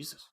Jesus.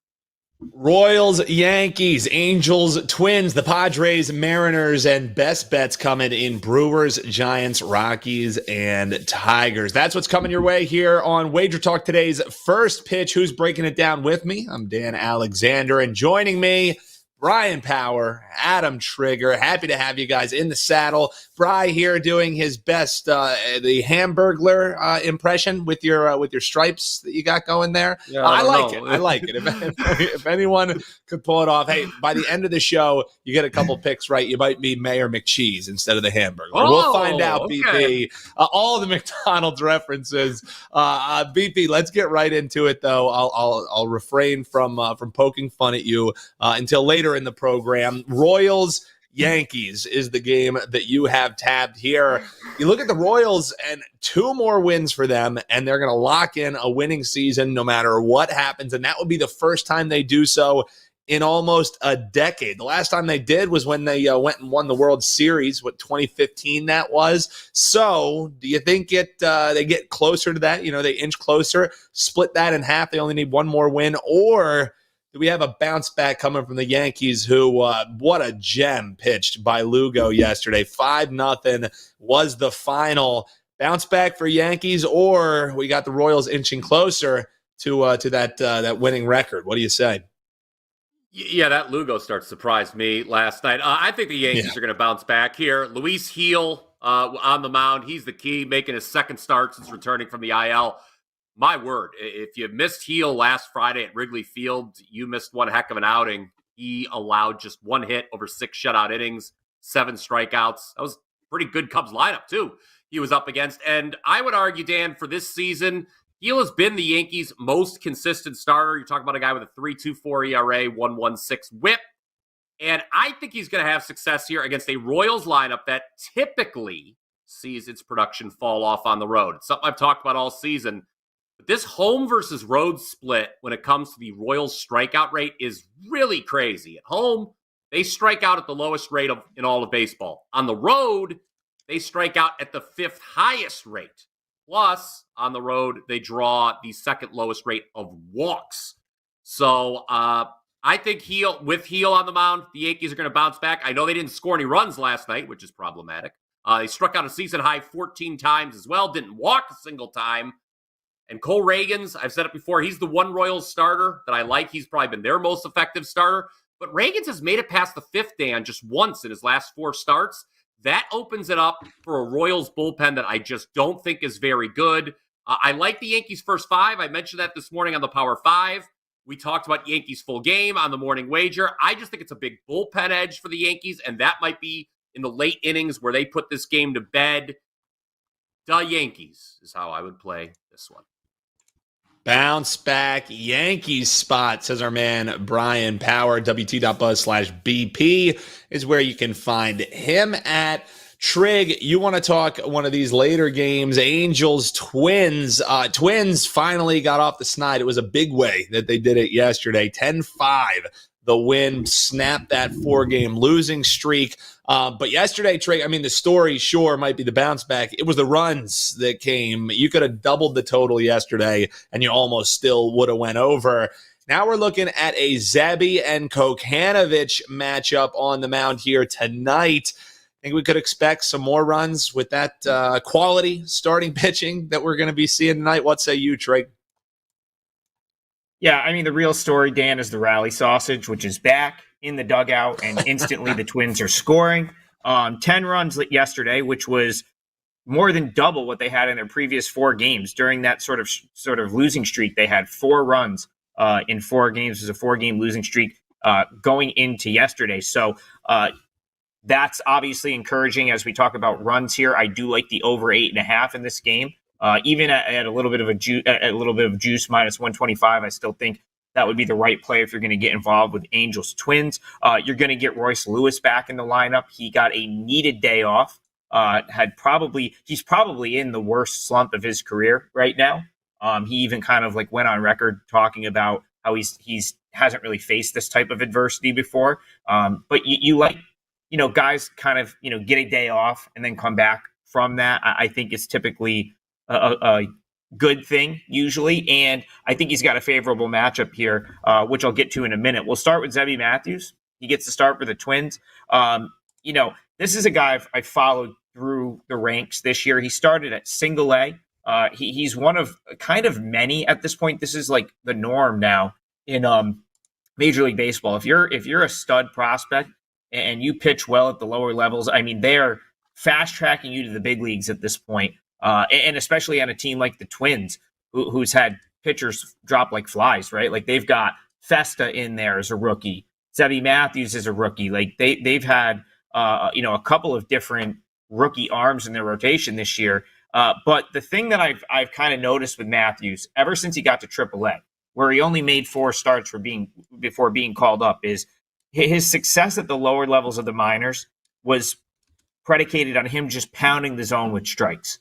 Royals, Yankees, Angels, Twins, the Padres, Mariners, and best bets coming in Brewers, Giants, Rockies, and Tigers. That's what's coming your way here on Wager Talk, today's first pitch. Who's breaking it down with me? I'm Dan Alexander, and joining me, Bryan Power, Adam Trigger. Happy to have you guys in the saddle. Bry here doing his best, the Hamburglar impression with your stripes that you got going there. Yeah, I like it. I like it. If anyone could pull it off, hey, by the end of the show, you get a couple picks right. You might be Mayor McCheese instead of the Hamburger. We'll find out, okay. BP. All the McDonald's references. BP, let's get right into it, though. I'll refrain from poking fun at you until later in the program. Royals, Yankees is the game that you have tabbed here. You look at the Royals and 2 more wins for them, and they're going to lock in a winning season no matter what happens. And that would be the first time they do so in almost a decade. The last time they did was when they went and won the World Series, 2015 that was. So do you think they get closer to that? They inch closer, split that in half. They only need 1 more win, or do we have a bounce back coming from the Yankees, who, what a gem pitched by Lugo yesterday. 5-0 was the final. Bounce back for Yankees, or we got the Royals inching closer to that winning record? What do you say? Yeah, that Lugo start surprised me last night. I think the Yankees are going to bounce back here. Luis Gil on the mound. He's the key, making his second start since returning from the IL. My word, if you missed Gil last Friday at Wrigley Field, you missed one heck of an outing. He allowed just 1 hit over 6 shutout innings, 7 strikeouts. That was a pretty good Cubs lineup, too, he was up against. And I would argue, Dan, for this season, Gil has been the Yankees' most consistent starter. You're talking about a guy with a 3.24 ERA, 1.16 whip. And I think he's going to have success here against a Royals lineup that typically sees its production fall off on the road. It's something I've talked about all season. But this home versus road split when it comes to the Royals strikeout rate is really crazy. At home, they strike out at the lowest rate in all of baseball. On the road, they strike out at the 5th highest rate. Plus, on the road, they draw the 2nd lowest rate of walks. So I think with Gil on the mound, the Yankees are going to bounce back. I know they didn't score any runs last night, which is problematic. They struck out a season high 14 times as well, didn't walk a single time. And Cole Reagans, I've said it before, he's the one Royals starter that I like. He's probably been their most effective starter. But Reagans has made it past the 5th, Dan, just once in his last 4 starts. That opens it up for a Royals bullpen that I just don't think is very good. I like the Yankees' first 5. I mentioned that this morning on the Power 5. We talked about Yankees full game on the morning wager. I just think it's a big bullpen edge for the Yankees, and that might be in the late innings where they put this game to bed. The Yankees is how I would play this one. Bounce back Yankees spot, says our man Bryan Power. WT.buzz/BP is where you can find him at. Trig, you want to talk one of these later games, Angels, Twins. Twins finally got off the snide. It was a big way that they did it yesterday. 10-5, the win, snapped that 4-game losing streak. But yesterday, Trig, the story sure might be the bounce back. It was the runs that came. You could have doubled the total yesterday, and you almost still would have went over. Now we're looking at a Zebby and Kokanovic matchup on the mound here tonight. I think we could expect some more runs with that quality starting pitching that we're going to be seeing tonight. What say you, Trig? Yeah, the real story, Dan, is the rally sausage, which is back in the dugout, and instantly the Twins are scoring. 10 runs yesterday, which was more than double what they had in their previous 4 games. During that sort of losing streak, they had 4 runs in 4 games. It was a 4-game losing streak going into yesterday. So that's obviously encouraging as we talk about runs here. I do like the over 8.5 in this game. Even at a little bit of juice, minus 125, I still think that would be the right play if you're going to get involved with Angels Twins. You're going to get Royce Lewis back in the lineup. He got a needed day off. He's probably in the worst slump of his career right now. He even kind of went on record talking about how he's hasn't really faced this type of adversity before. But you like, guys kind of, get a day off and then come back from that. I think it's typically a good thing usually, and I think he's got a favorable matchup here, which I'll get to in a minute. We'll start with Zebby Matthews. He gets to start for the Twins. This is a guy I followed through the ranks this year. He started at single A. He's one of kind of many at this point. This is like the norm now in Major League Baseball. If you're a stud prospect and you pitch well at the lower levels, I mean, they're fast tracking you to the big leagues at this point. And especially on a team like the Twins, who's had pitchers drop like flies, right? Like they've got Festa in there as a rookie. Zebby Matthews is a rookie. Like they've had a couple of different rookie arms in their rotation this year. But the thing that I've kind of noticed with Matthews ever since he got to AAA, where he only made 4 starts before being called up, is his success at the lower levels of the minors was predicated on him just pounding the zone with strikes.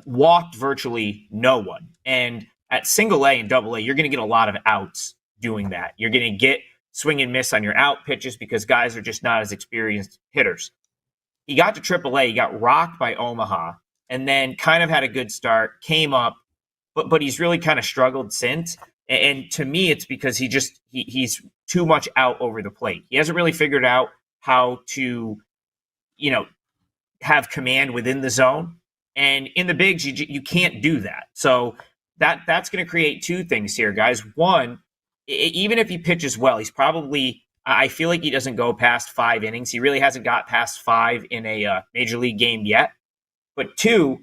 Walked virtually no one. And at single A and double A, you're going to get a lot of outs doing that. You're going to get swing and miss on your out pitches because guys are just not as experienced hitters. He got to AAA, he got rocked by Omaha, and then kind of had a good start, came up, but he's really kind of struggled since. And to me, it's because he's too much out over the plate. He hasn't really figured out how to, have command within the zone. And in the bigs, you can't do that. So that's going to create 2 things here, guys. One, even if he pitches well, he's probably, I feel like he doesn't go past 5 innings. He really hasn't got past 5 in a major league game yet. But 2,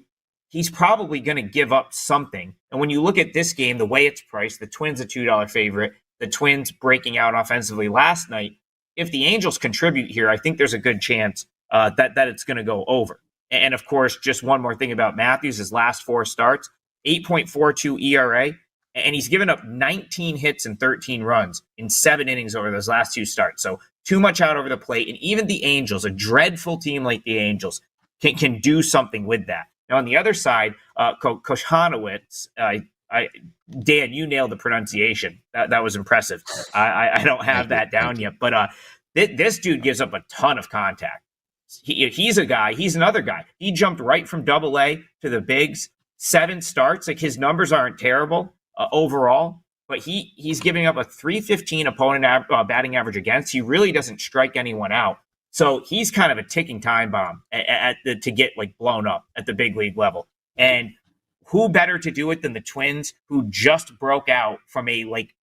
he's probably going to give up something. And when you look at this game, the way it's priced, the Twins a $2 favorite, the Twins breaking out offensively last night, if the Angels contribute here, I think there's a good chance that it's going to go over. And of course, just one more thing about Matthews, his last 4 starts, 8.42 ERA, and he's given up 19 hits and 13 runs in 7 innings over those last 2 starts. So too much out over the plate. And even the Angels, a dreadful team like the Angels, can do something with that. Now, on the other side, Kochanowicz, Dan, you nailed the pronunciation. That was impressive. I don't have that down yet, but this dude gives up a ton of contact. He's another guy. He jumped right from double A to the bigs, 7 starts. Like his numbers aren't terrible overall, but he's giving up a .315 opponent batting average against. He really doesn't strike anyone out. So he's kind of a ticking time bomb to get like blown up at the big league level. And who better to do it than the Twins, who just broke out from a like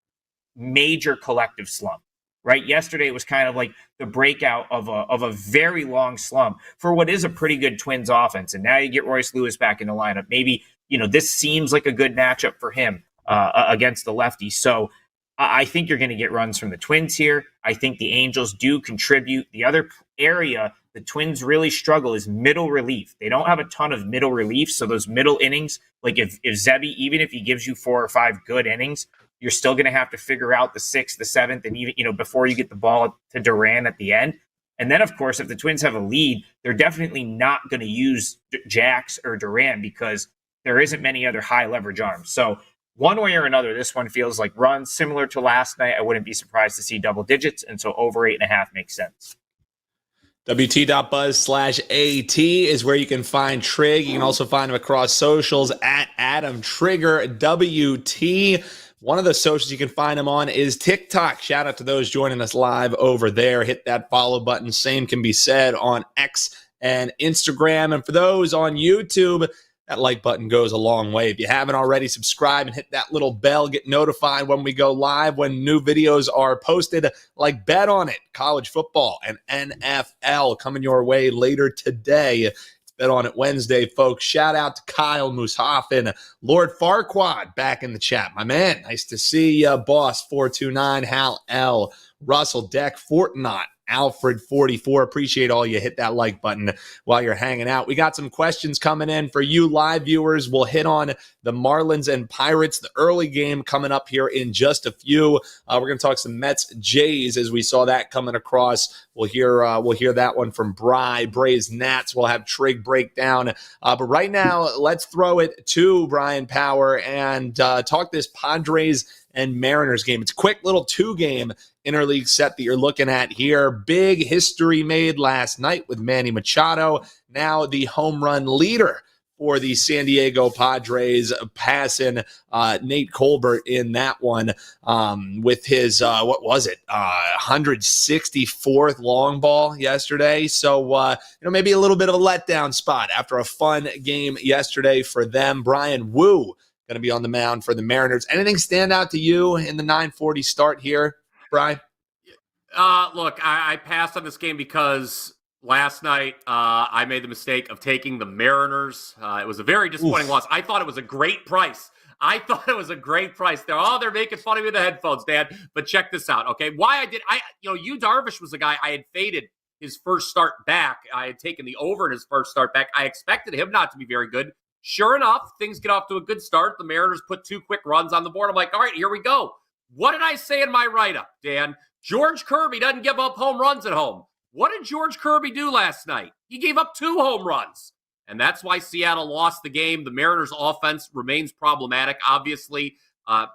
major collective slump? Right. Yesterday was kind of like the breakout of a very long slump for what is a pretty good Twins offense. And now you get Royce Lewis back in the lineup. Maybe, this seems like a good matchup for him against the lefty. So I think you're going to get runs from the Twins here. I think the Angels do contribute. The other area the Twins really struggle is middle relief. They don't have a ton of middle relief. So those middle innings, like if Zebby, even if he gives you 4 or 5 good innings, you're still going to have to figure out the 6th, the 7th, and even, before you get the ball to Duran at the end. And then, of course, if the Twins have a lead, they're definitely not going to use Jax or Duran because there isn't many other high leverage arms. So one way or another, this one feels like runs similar to last night. I wouldn't be surprised to see double digits. And so over 8.5 makes sense. WT.buzz/AT is where you can find Trig. You can also find him across socials at Adam Trigger WT. One of the socials you can find him on is TikTok. Shout out to those joining us live over there. Hit that follow button. Same can be said on X and Instagram. And for those on YouTube, that like button goes a long way. If you haven't already, subscribe and hit that little bell. Get notified when we go live, when new videos are posted, like Bet On It, college football, and NFL coming your way later today. Bet On It Wednesday, folks. Shout out to Kyle Mushoffen, Lord Farquad back in the chat. My man, nice to see you. Boss 429, Hal L, Russell Deck, Fortnite, Alfred 44. Appreciate all you hit that like button while you're hanging out. We got some questions coming in for you live viewers. We'll hit on the Marlins and Pirates, the early game coming up here in just a few. We're going to talk some Mets Jays as we saw that coming across. We'll hear that one from Bryan, Braves Nats. We'll have Trig breakdown. But right now, let's throw it to Brian Power and talk this Padres and Mariners game. It's a quick little 2-game interleague set that you're looking at here. Big history made last night with Manny Machado, now the home run leader for the San Diego Padres, passing Nate Colbert in that one with his, 164th long ball yesterday. So, maybe a little bit of a letdown spot after a fun game yesterday for them. Bryan Woo going to be on the mound for the Mariners. Anything stand out to you in the 9:40 start here, Bryan? Look, I passed on this game because last night I made the mistake of taking the Mariners. It was a very disappointing loss. I thought it was a great price. They're making fun of me with the headphones, Dan. But check this out, okay? Yu Darvish was the guy I had faded his first start back. I had taken the over in his first start back. I expected him not to be very good. Sure enough, things get off to a good start. The Mariners put 2 quick runs on the board. I'm like, all right, here we go. What did I say in my write-up, Dan? George Kirby doesn't give up home runs at home. What did George Kirby do last night? He gave up 2 home runs. And that's why Seattle lost the game. The Mariners' offense remains problematic, obviously. I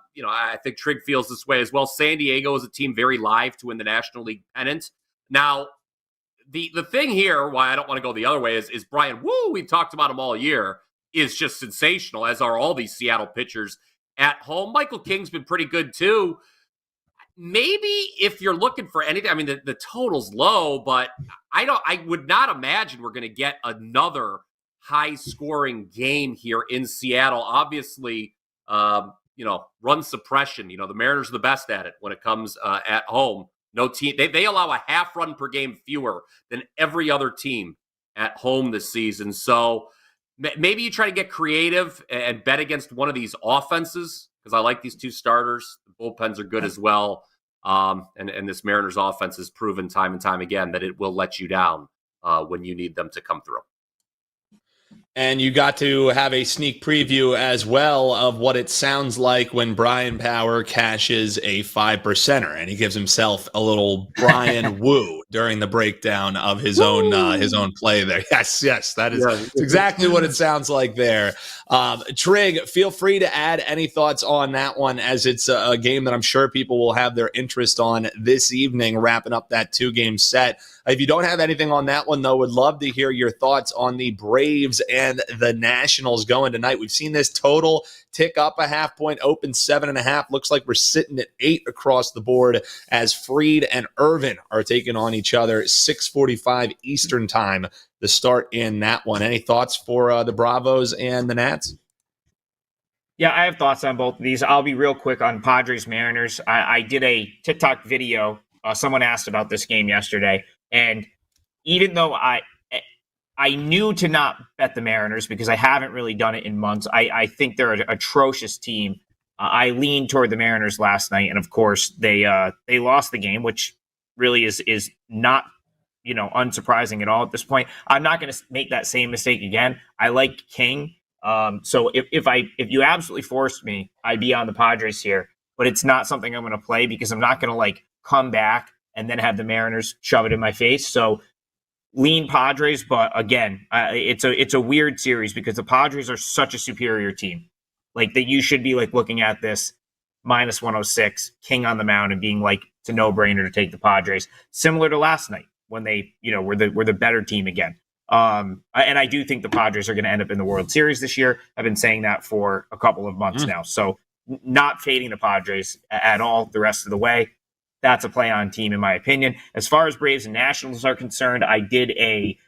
think Trig feels this way as well. San Diego is a team very live to win the National League pennant. Now, the thing here, why I don't want to go the other way, is Bryan Woo, we've talked about him all year, is just sensational, as are all these Seattle pitchers at home. Michael King's been pretty good, too. Maybe if you're looking for anything, I mean, the total's low, but I would not imagine we're going to get another high-scoring game here in Seattle. Obviously, run suppression. The Mariners are the best at it when it comes at home. No team, they allow a half run per game fewer than every other team at home this season. So maybe you try to get creative and bet against one of these offenses, because I like these 2 starters. The bullpens are good as well. And this Mariners offense has proven time and time again that it will let you down when you need them to come through. And you got to have a sneak preview as well of what it sounds like when Bryan Power cashes a 5%er, and he gives himself a little Bryan Woo during the breakdown of his own play there. Yes, that is exactly what it sounds like there. Trig, feel free to add any thoughts on that one, as it's a game that I'm sure people will have their interest on this evening, wrapping up that 2-game set. If you don't have anything on that one, though, would love to hear your thoughts on the Braves and the Nationals going tonight. We've seen this total tick up a half point, open 7.5. Looks like we're sitting at 8 across the board as Fried and Irvin are taking on each other. 6:45 Eastern time, the start in that one. Any thoughts for the Bravos and the Nats? Yeah, I have thoughts on both of these. I'll be real quick on Padres Mariners. I did a TikTok video. Someone asked about this game yesterday. And even though I knew to not bet the Mariners because I haven't really done it in months, I think they're an atrocious team. I leaned toward the Mariners last night, and of course they lost the game, which really is not unsurprising at all at this point. I'm not going to make that same mistake again. I like King, so if you absolutely forced me, I'd be on the Padres here. But it's not something I'm going to play because I'm not going to come back and then have the Mariners shove it in my face. So lean Padres, but again, it's a weird series because the Padres are such a superior team. That you should be looking at this minus 106, King on the mound, and being it's a no-brainer to take the Padres. Similar to last night when they were the better team again. And I do think the Padres are going to end up in the World Series this year. I've been saying that for a couple of months now. So not fading the Padres at all the rest of the way. That's a play-on team, in my opinion. As far as Braves and Nationals are concerned, I did a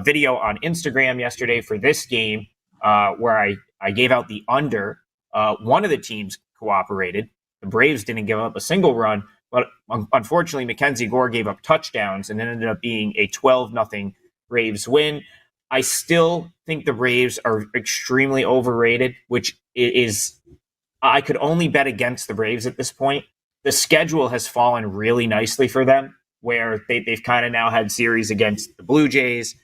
video on Instagram yesterday for this game where I gave out the under. One of the teams cooperated. The Braves didn't give up a single run, but unfortunately, Mackenzie Gore gave up touchdowns, and it ended up being a 12-0 Braves win. I still think the Braves are extremely overrated, which is I could only bet against the Braves at this point. The schedule has fallen really nicely for them, where they've kind of now had series against the Blue Jays,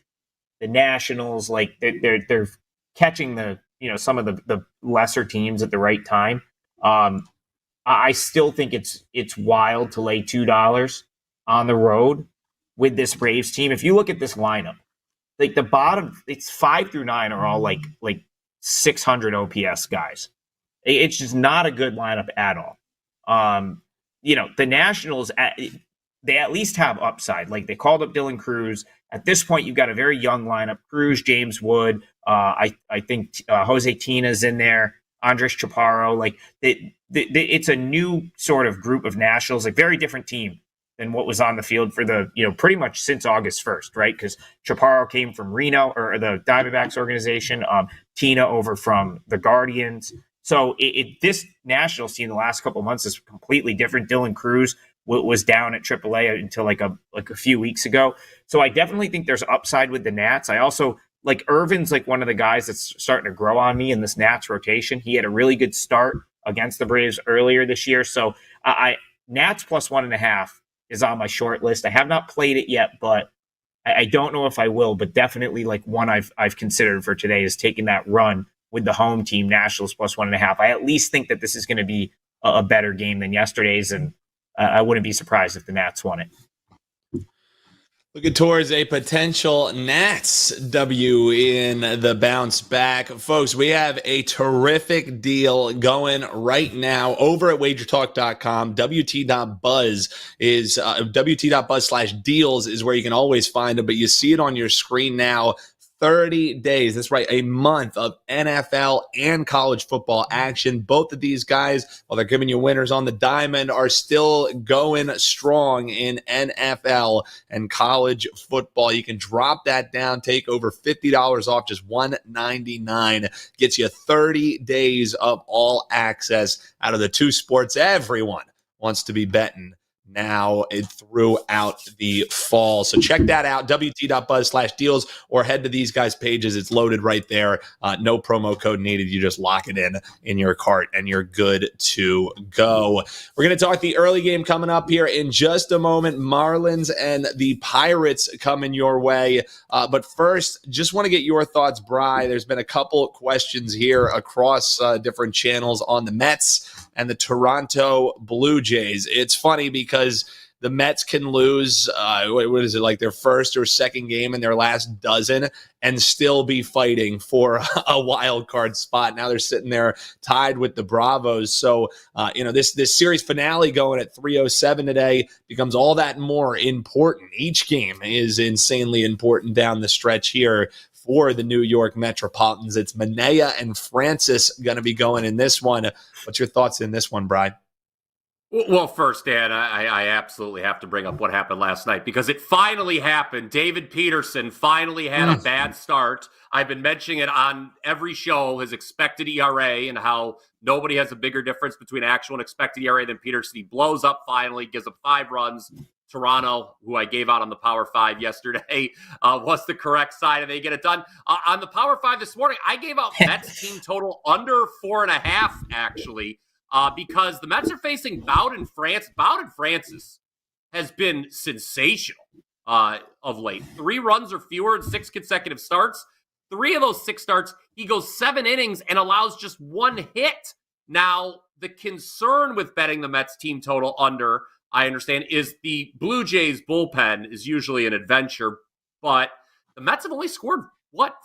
the Nationals. They're catching some of the lesser teams at the right time. I still think it's wild to lay $2 on the road with this Braves team. If you look at this lineup, the bottom, it's 5 through 9 are all like 600 OPS guys. It's just not a good lineup at all. The Nationals, they at least have upside. Like, they called up Dylan Cruz. At this point, you've got a very young lineup: Cruz, James Wood. I think Jose Tina's in there. Andres Chaparro. Like, it's a new sort of group of Nationals, like very different team than what was on the field for the, pretty much since August 1st, right? Because Chaparro came from Reno, or the Diamondbacks organization, Tina over from the Guardians. So this Nationals team the last couple of months is completely different. Dylan Cruz was down at AAA until like a few weeks ago. So I definitely think there's upside with the Nats. I also like Irvin's like one of the guys that's starting to grow on me in this Nats rotation. He had a really good start against the Braves earlier this year. So Nats plus 1.5 is on my short list. I have not played it yet, but I don't know if I will, but definitely like one I've considered for today is taking that run with the home team, Nationals plus 1.5. I at least think that this is going to be a better game than yesterday's, and I wouldn't be surprised if the Nats won it. Looking towards a potential Nats W in the bounce back. Folks, we have a terrific deal going right now over at WagerTalk.com. WT.buzz is WT.buzz/deals is where you can always find them, but you see it on your screen now. 30 days. That's right. A month of NFL and college football action. Both of these guys, while they're giving you winners on the diamond, are still going strong in NFL and college football. You can drop that down, take over $50 off, just $199. Gets you 30 days of all access out of the two sports everyone wants to be betting now throughout the fall. So check that out, WT.buzz/deals, or head to these guys' pages. It's loaded right there. No promo code needed. You just lock it in your cart and you're good to go. We're going to talk the early game coming up here in just a moment. Marlins and the Pirates coming your way. But first, just want to get your thoughts, Bri. There's been a couple of questions here across different channels on the Mets and the Toronto Blue Jays. It's funny because the Mets can lose, what is it, like their first or second game in their last dozen and still be fighting for a wild card spot. Now they're sitting there tied with the Bravos. So, this series finale going at 3:07 today becomes all that more important. Each game is insanely important down the stretch here for the New York Metropolitans. It's Manaea and Francis going to be going in this one. What's your thoughts in this one, Bryan? Well, first, Dan, I absolutely have to bring up what happened last night because it finally happened. David Peterson finally had a bad start. I've been mentioning it on every show, his expected ERA and how nobody has a bigger difference between actual and expected ERA than Peterson. He blows up finally, gives up 5 runs. Toronto, who I gave out on the Power 5 yesterday, was the correct side, and they get it done. On the Power 5 this morning, I gave out Mets team total under 4.5, actually, because the Mets are facing Bowden France. Bowden Francis has been sensational of late. 3 runs or fewer in 6 consecutive starts. 3 of those 6 starts, he goes 7 innings and allows just 1 hit. Now, the concern with betting the Mets team total under, I understand, is the Blue Jays bullpen is usually an adventure, but the Mets have only scored,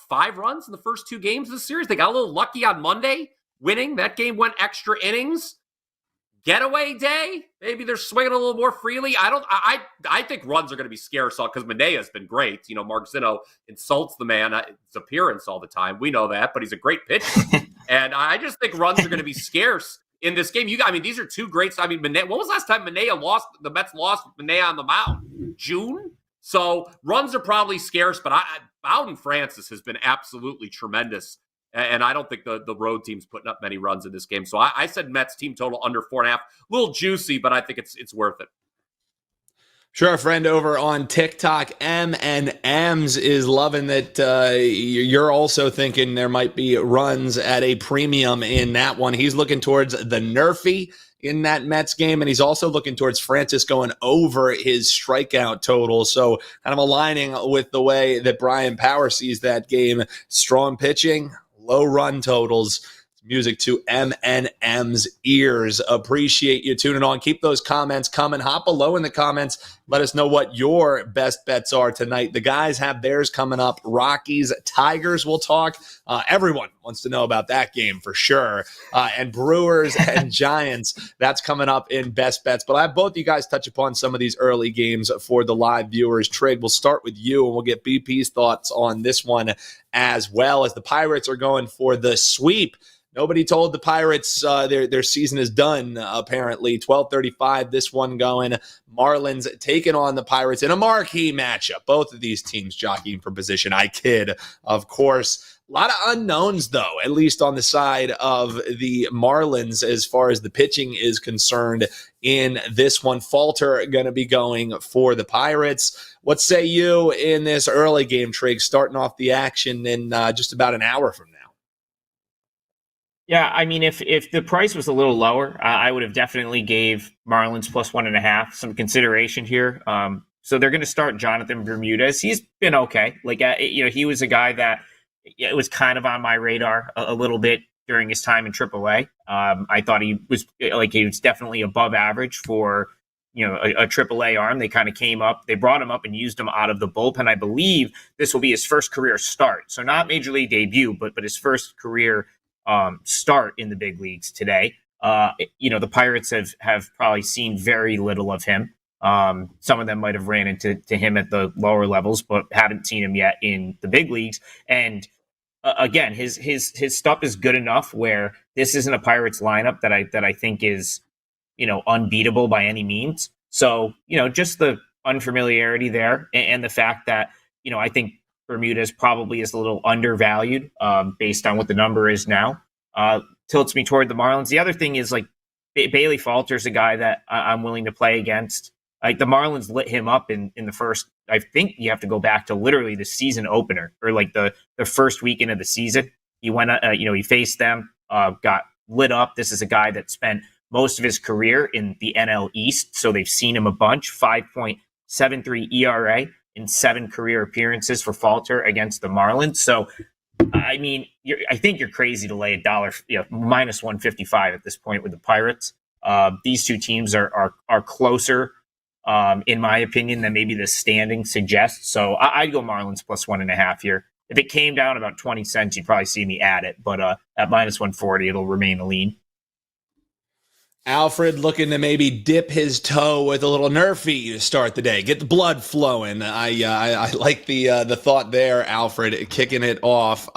5 runs in the first 2 games of the series? They got a little lucky on Monday, winning. That game went extra innings. Getaway day? Maybe they're swinging a little more freely. I think runs are going to be scarce because Manaea's been great. Mark Zinno insults the man, his appearance all the time. We know that, but he's a great pitcher. And I just think runs are going to be scarce in this game. These are 2 greats. Manaea, when was the last time the Mets lost with Manaea on the mound? June? So runs are probably scarce, but Bowden Francis has been absolutely tremendous. And I don't think the road team's putting up many runs in this game. So I said Mets team total under 4.5. A little juicy, but I think it's worth it. Sure, a friend over on TikTok, M&M's, is loving that you're also thinking there might be runs at a premium in that one. He's looking towards the Nerfy in that Mets game, and he's also looking towards Francis going over his strikeout total. So kind of aligning with the way that Brian Power sees that game. Strong pitching, low run totals. music to MNM's ears. Appreciate you tuning on. Keep those comments coming. Hop below in the comments. Let us know what your best bets are tonight. The guys have theirs coming up. Rockies, Tigers, we'll talk. Everyone wants to know about that game for sure. And Brewers and Giants, that's coming up in best bets. But I have both you guys touch upon some of these early games for the live viewers. Trig, we'll start with you, and we'll get BP's thoughts on this one as well, as the Pirates are going for the sweep. Nobody told the Pirates their season is done, apparently. 12:35, this one going. Marlins taking on the Pirates in a marquee matchup. Both of these teams jockeying for position. I kid, of course. A lot of unknowns, though, at least on the side of the Marlins as far as the pitching is concerned in this one. Falter going to be going for the Pirates. What say you in this early game, Trig, starting off the action in just about an hour from now? Yeah, I mean, if the price was a little lower, I would have definitely gave Marlins plus 1.5 some consideration here. So they're going to start Jonathan Bermudez. He's been okay. Like, he was a guy that it was kind of on my radar a little bit during his time in AAA. I thought he was definitely above average for a AAA arm. They kind of came up, they brought him up and used him out of the bullpen. I believe this will be his first career start, so not major league debut, but his first career start in the big leagues today. The Pirates have probably seen very little of him. Some of them might have ran into him at the lower levels, but haven't seen him yet in the big leagues. And again, his stuff is good enough where this isn't a Pirates lineup that I think is unbeatable by any means. So just the unfamiliarity there, and the fact that I think Bermudez probably is a little undervalued based on what the number is now, tilts me toward the Marlins. The other thing is, like, Bailey Falter's a guy that I'm willing to play against. Like, the Marlins lit him up in the first. I think you have to go back to literally the season opener, or like the first weekend of the season. He went, he faced them, got lit up. This is a guy that spent most of his career in the NL East, so they've seen him a bunch. 5.73 ERA in 7 career appearances for Falter against the Marlins. So, I mean, I think you're crazy to lay $1, minus 155 at this point with the Pirates. These two teams are closer, in my opinion, than maybe the standing suggests. So I'd go Marlins plus 1.5 here. If it came down about 20 cents, you'd probably see me add it. But at minus 140, it'll remain a lean. Alfred looking to maybe dip his toe with a little Nerfy to start the day, get the blood flowing. I like the thought there, Alfred, kicking it off.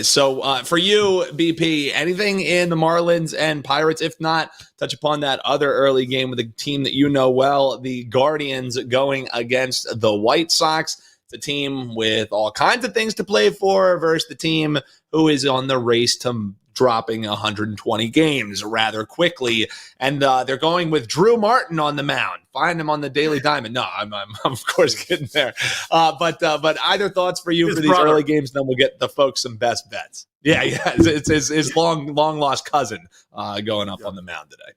So for you, BP, anything in the Marlins and Pirates? If not, touch upon that other early game with a team that you know well, the Guardians going against the White Sox. It's a team with all kinds of things to play for versus the team who is on the race to dropping 120 games rather quickly, and they're going with Drew Martin on the mound. Find him on the Daily Diamond. No, I'm of course getting there. But either thoughts for you for these early games, then we'll get the folks some best bets. Yeah, it's his long lost cousin going up on the mound today.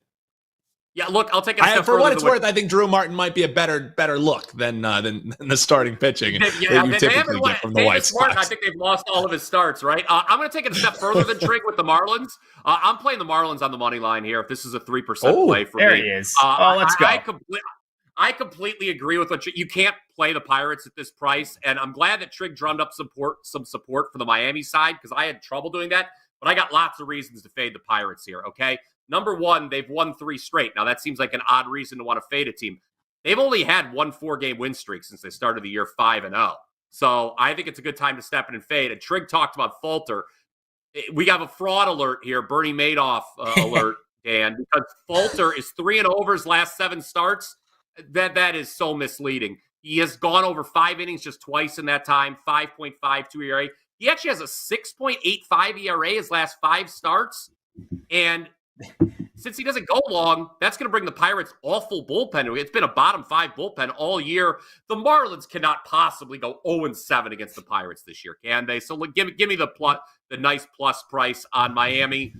Yeah, look, I'll take it for what it's worth. I think Drew Martin might be a better look than the starting pitching that you typically get from the White Sox. I think they've lost all of his starts, right? I'm going to take it a step further than Trig with the Marlins. I'm playing the Marlins on the money line here. If this is a 3% play for me, there he is. Let's go. I completely agree with what you can't play the Pirates at this price, and I'm glad that Trig drummed up some support for the Miami side, because I had trouble doing that. But I got lots of reasons to fade the Pirates here. Okay. Number one, they've won 3 straight. Now, that seems like an odd reason to want to fade a team. They've only had 1 4-game win streak since they started the year 5-0. So I think it's a good time to step in and fade. And Trig talked about Falter. We have a fraud alert here, Bernie Madoff alert, Dan, because Falter is 3-0 over his last 7 starts. That is so misleading. He has gone over 5 innings just twice in that time, 5.52 ERA. He actually has a 6.85 ERA his last 5 starts. And since he doesn't go long, that's going to bring the Pirates' awful bullpen. It's been a bottom 5 bullpen all year. The Marlins cannot possibly go 0-7 against the Pirates this year, can they? So give me the nice plus price on Miami.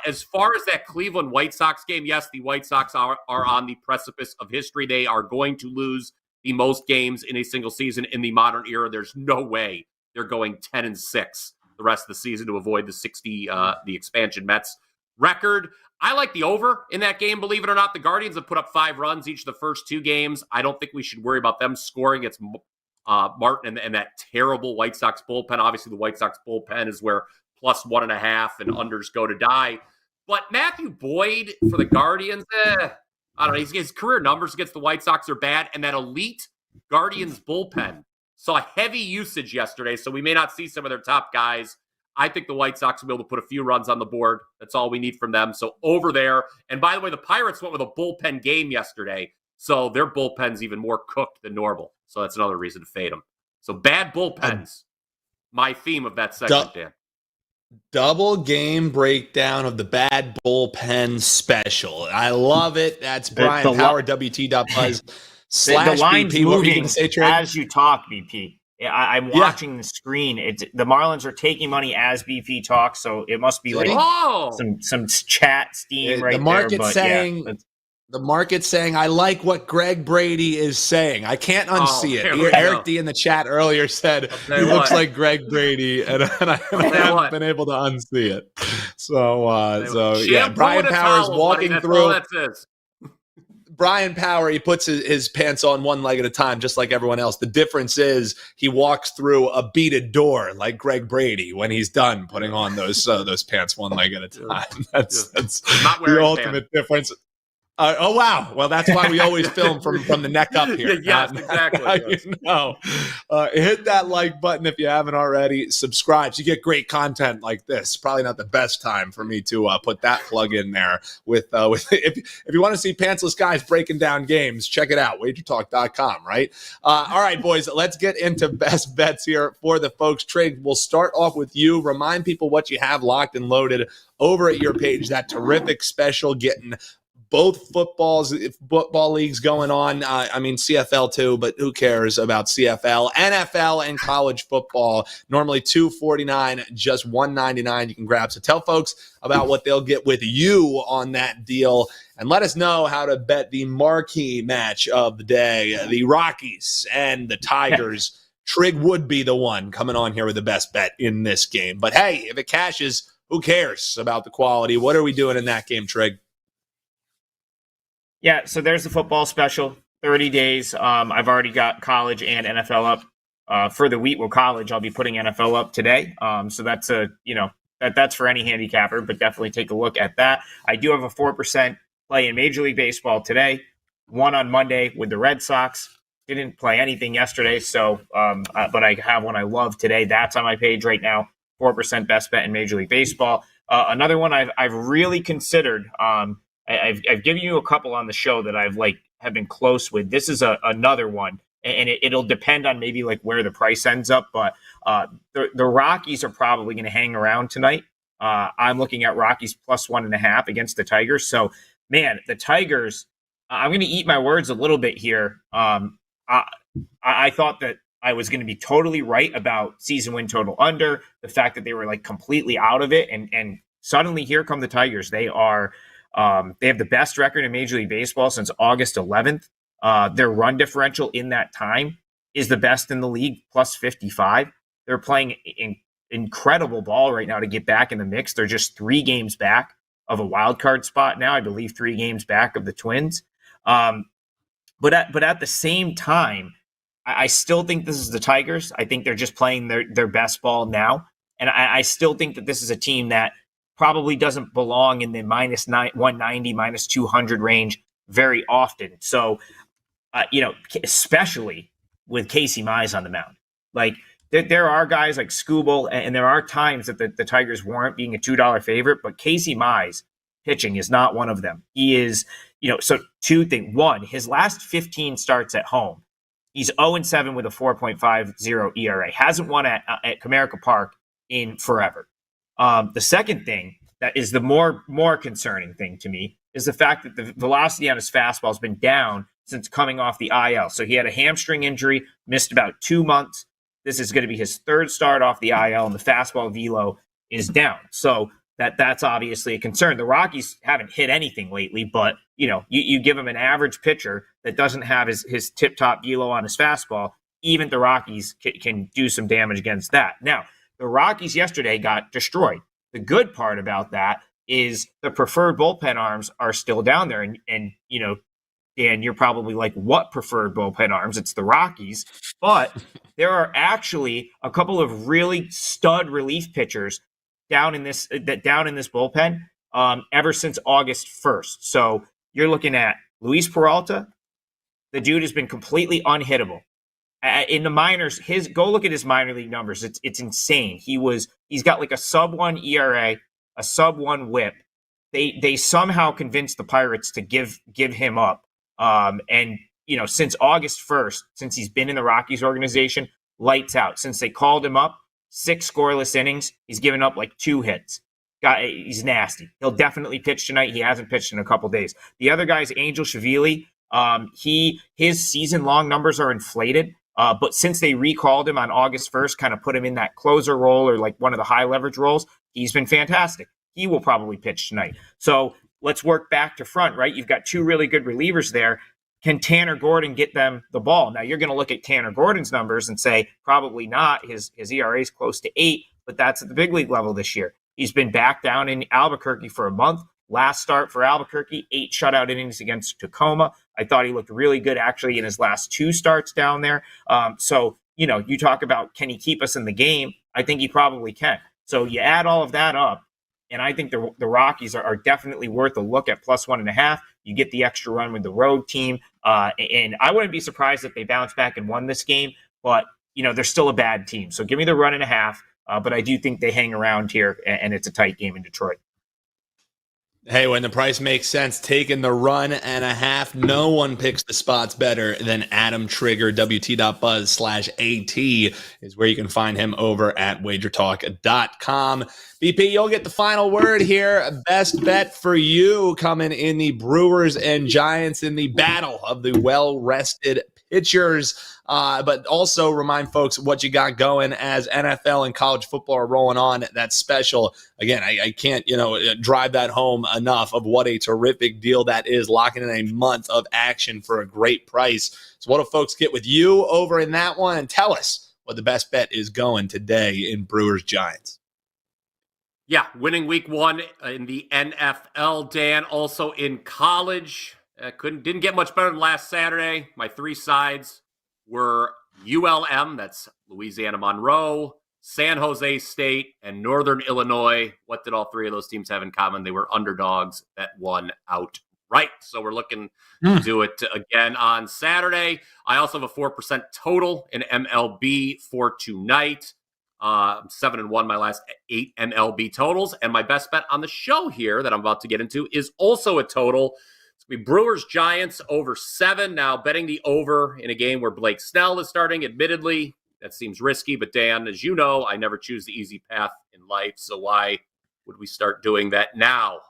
As far as that Cleveland White Sox game, yes, the White Sox are on the precipice of history. They are going to lose the most games in a single season in the modern era. There's no way they're going 10-6 the rest of the season to avoid the expansion Mets record. I like the over in that game, believe it or not. The Guardians have put up 5 runs each of the first 2 games. I don't think we should worry about them scoring. It's Martin and that terrible White Sox bullpen. Obviously, the White Sox bullpen is where plus 1.5 and unders go to die. But Matthew Boyd for the Guardians, I don't know. His career numbers against the White Sox are bad, and that elite Guardians bullpen saw heavy usage yesterday, so we may not see some of their top guys. I think the White Sox will be able to put a few runs on the board. That's all we need from them. So over there. And by the way, the Pirates went with a bullpen game yesterday, so their bullpen's even more cooked than normal. So that's another reason to fade them. So bad bullpens, my theme of that segment, Dan. Double game breakdown of the bad bullpen special. I love it. That's Bryan Power, WT.buzz. The line's BP. moving as you talk, BP. I'm watching the screen. The Marlins are taking money as BP talks, so it must be like some chat steam right the market there. Saying, the market's saying, I like what Greg Brady is saying. I can't unsee it. Eric D in the chat earlier said he looks like Greg Brady, and I haven't been able to unsee it. So Bryan Power is walking through. Bryan Power, he puts his pants on one leg at a time, just like everyone else. The difference is he walks through a beaded door like Greg Brady when he's done putting on those pants one leg at a time. That's the ultimate difference. Oh, wow. Well, that's why we always film from the neck up here. Yes, exactly. Hit that like button if you haven't already. Subscribe so you get great content like this. Probably not the best time for me to put that plug in there. With if you want to see pantsless guys breaking down games, check it out. WagerTalk.com, right? All right, boys, let's get into best bets here for the folks. Trig, we'll start off with you. Remind people what you have locked and loaded over at your page. That terrific special getting both football leagues going on. I mean, CFL too, but who cares about CFL, NFL, and college football? Normally $249, just $199 you can grab. So tell folks about what they'll get with you on that deal, and let us know how to bet the marquee match of the day, the Rockies and the Tigers. Trig would be the one coming on here with the best bet in this game. But hey, if it cashes, who cares about the quality? What are we doing in that game, Trig? Yeah, so there's the football special, 30 days. I've already got college and NFL up. For the Wheatwood College, I'll be putting NFL up today. So that's that's for any handicapper, but definitely take a look at that. I do have a 4% play in Major League Baseball today, one on Monday with the Red Sox. Didn't play anything yesterday, so but I have one I love today. That's on my page right now. 4% best bet in Major League Baseball. Another one I've really considered. I've given you a couple on the show that have been close with. This is another one, and it'll depend on maybe like where the price ends up. But the Rockies are probably going to hang around tonight. I'm looking at Rockies plus 1.5 against the Tigers. So, man, the Tigers. I'm going to eat my words a little bit here. I thought that I was going to be totally right about season win total under, the fact that they were like completely out of it, and suddenly here come the Tigers. They are. They have the best record in Major League Baseball since August 11th. Their run differential in that time is the best in the league, plus 55. They're playing incredible ball right now to get back in the mix. They're just 3 games back of a wild card spot now. I believe 3 games back of the Twins. But at the same time, I still think this is the Tigers. I think they're just playing their best ball now. And I still think that this is a team that probably doesn't belong in the minus 190, minus 200 range very often. So, especially with Casey Mize on the mound. Like, there are guys like Skubal, and there are times that the Tigers warrant being a $2 favorite, but Casey Mize pitching is not one of them. He is, so 2 things. 1, his last 15 starts at home, he's 0-7 with a 4.50 ERA. Hasn't won at Comerica Park in forever. The second thing that is the more concerning thing to me is the fact that the velocity on his fastball has been down since coming off the IL. So he had a hamstring injury, missed about 2 months. This is going to be his 3rd start off the IL, and the fastball velo is down. So that's obviously a concern. The Rockies haven't hit anything lately, but you give him an average pitcher that doesn't have his tip-top velo on his fastball, even the Rockies can do some damage against that. Now, The Rockies yesterday got destroyed. The good part about that is the preferred bullpen arms are still down there. And you know, Dan, you're probably like, what preferred bullpen arms? It's the Rockies. But there are actually a couple of really stud relief pitchers down in this bullpen ever since August 1st. So you're looking at Luis Peralta. The dude has been completely unhittable. In the minors, go look at his minor league numbers. It's insane. He's got like a sub-1 ERA, a sub-1 WHIP. They somehow convinced the Pirates to give him up. And you know, since August 1st, since he's been in the Rockies organization, lights out. Since they called him up, 6 scoreless innings. He's given up like 2 hits. He's nasty. He'll definitely pitch tonight. He hasn't pitched in a couple days. The other guy is Angel Shavili. His season-long numbers are inflated. But since they recalled him on August 1st, kind of put him in that closer role or like one of the high leverage roles, he's been fantastic. He will probably pitch tonight. So let's work back to front, right? You've got 2 really good relievers there. Can Tanner Gordon get them the ball? Now, you're going to look at Tanner Gordon's numbers and say, probably not. His ERA is close to 8, but that's at the big league level this year. He's been back down in Albuquerque for a month. Last start for Albuquerque, 8 shutout innings against Tacoma. I thought he looked really good actually in his last 2 starts down there. So, you know, you talk about, can he keep us in the game? I think he probably can. So you add all of that up, and I think the Rockies are definitely worth a look at plus 1.5. You get the extra run with the road team. And I wouldn't be surprised if they bounce back and won this game, but, you know, they're still a bad team. So give me the 1.5. But I do think they hang around here, and it's a tight game in Detroit. Hey, when the price makes sense, taking the 1.5. No one picks the spots better than Adam Trigger. WT.buzz/AT is where you can find him over at WagerTalk.com. BP, you'll get the final word here. Best bet for you coming in the Brewers and Giants in the battle of the well-rested pitchers. But also remind folks what you got going as NFL and college football are rolling on. That special. Again, I can't, drive that home enough of what a terrific deal that is, locking in a month of action for a great price. So what do folks get with you over in that one? And tell us what the best bet is going today in Brewers Giants. Yeah, winning week 1 in the NFL, Dan. Also in college, didn't get much better than last Saturday. My 3 sides were ULM, that's Louisiana Monroe, San Jose State, and Northern Illinois. What did all 3 of those teams have in common? They were underdogs that won outright. So we're looking to do it again on Saturday. I also have a 4% total in MLB for tonight. 7-1 my last 8 MLB totals. And my best bet on the show here that I'm about to get into is also a total. It's going to be Brewers Giants over 7. Now, betting the over in a game where Blake Snell is starting, admittedly, that seems risky. But Dan, as you know, I never choose the easy path in life. So why would we start doing that now?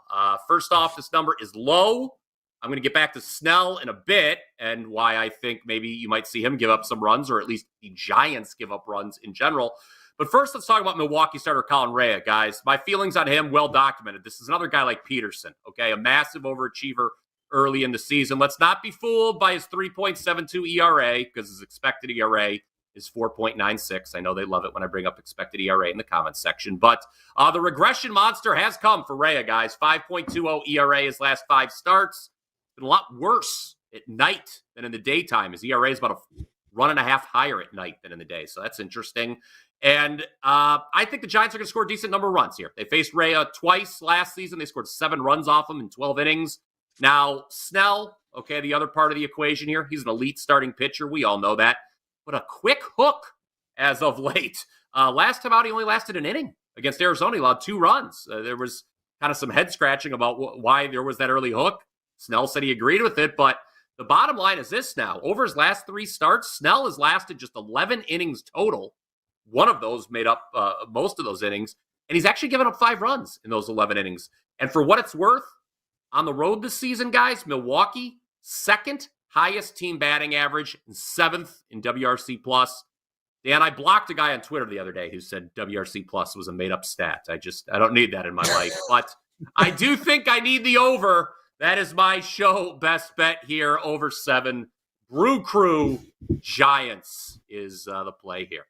First off, this number is low. I'm going to get back to Snell in a bit and why I think maybe you might see him give up some runs, or at least the Giants give up runs in general. But first, let's talk about Milwaukee starter Colin Rea, guys. My feelings on him, well documented. This is another guy like Peterson, okay? A massive overachiever early in the season. Let's not be fooled by his 3.72 ERA, because his expected ERA is 4.96. I know they love it when I bring up expected ERA in the comments section. But the regression monster has come for Rea, guys. 5.20 ERA his last 5 starts. It's been a lot worse at night than in the daytime. His ERA is about a 1.5 higher at night than in the day. So that's interesting. And I think the Giants are going to score a decent number of runs here. They faced Rea twice last season. They scored 7 runs off him in 12 innings. Now, Snell, okay, the other part of the equation here, he's an elite starting pitcher. We all know that. But a quick hook as of late. Last time out, he only lasted an inning against Arizona. He allowed 2 runs. There was kind of some head scratching about why there was that early hook. Snell said he agreed with it, but the bottom line is this now. Over his last 3 starts, Snell has lasted just 11 innings total. One of those made up most of those innings, and he's actually given up 5 runs in those 11 innings. And for what it's worth, on the road this season, guys, Milwaukee, 2nd highest team batting average and 7th in WRC+. Dan, I blocked a guy on Twitter the other day who said WRC+ was a made-up stat. I don't need that in my life, but I do think I need the over. That is my show best bet here, over 7. Brew Crew Giants is the play here.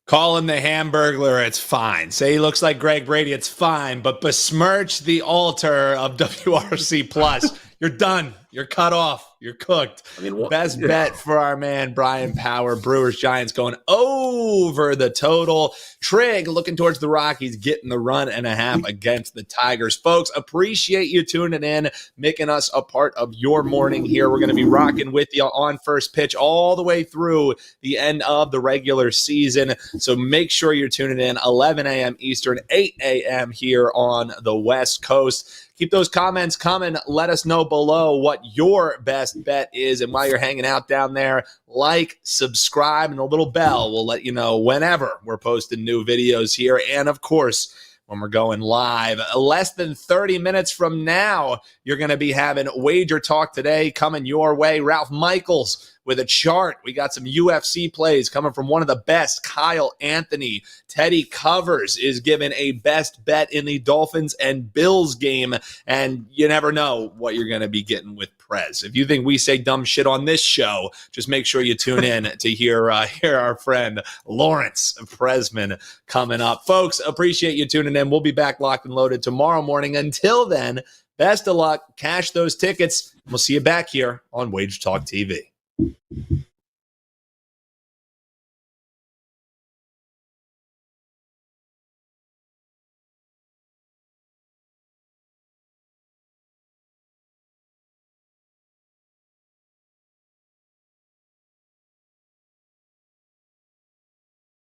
Call him the Hamburglar, it's fine. Say he looks like Greg Brady, it's fine. But besmirch the altar of WRC Plus. You're done. You're cut off. You're cooked. I mean, best bet for our man Bryan Power. Brewers Giants going over the total. Trig looking towards the Rockies, getting the 1.5 against the Tigers. Folks, appreciate you tuning in, making us a part of your morning here. We're going to be rocking with you on First Pitch all the way through the end of the regular season. So make sure you're tuning in 11 a.m. Eastern, 8 a.m. here on the West Coast. Keep those comments coming. Let us know below what your best bet is. And while you're hanging out down there, like, subscribe, and the little bell will let you know whenever we're posting new videos here. And, of course, when we're going live. Less than 30 minutes from now, you're going to be having Wager Talk today coming your way. Ralph Michaels with a chart. We got some UFC plays coming from one of the best, Kyle Anthony. Teddy Covers is given a best bet in the Dolphins and Bills game, and you never know what you're going to be getting with Prez. If you think we say dumb shit on this show, just make sure you tune in to hear our friend Lawrence Presman coming up. Folks, appreciate you tuning in. We'll be back locked and loaded tomorrow morning. Until then, best of luck. Cash those tickets. We'll see you back here on Wager Talk TV.